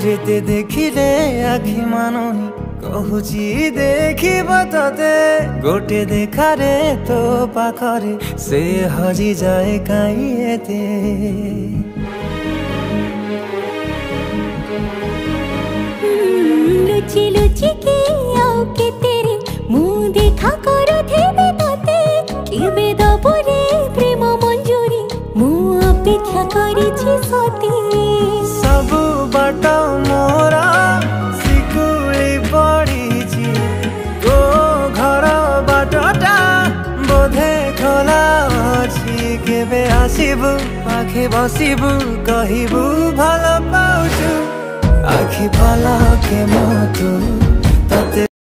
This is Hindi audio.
जेते देखिले आखि मानुनी कहूची देखिब तते गोटे देखारे तो पाखरे से हजी जाए काई एते। लुचि लुचि के आउ के तेरे मुँह देखा करो थे तते केबे दबरे प्रेम मंजूरी मुँह अपेक्षा करिछि सती। सब बाट मोरा सिकुली पड़ीछि तो घर बाटटा बोधे खोला अछि। केबे आसिबु पाखे बसिबु कहिबु भल पाउछु आखि पलके मो तू तते।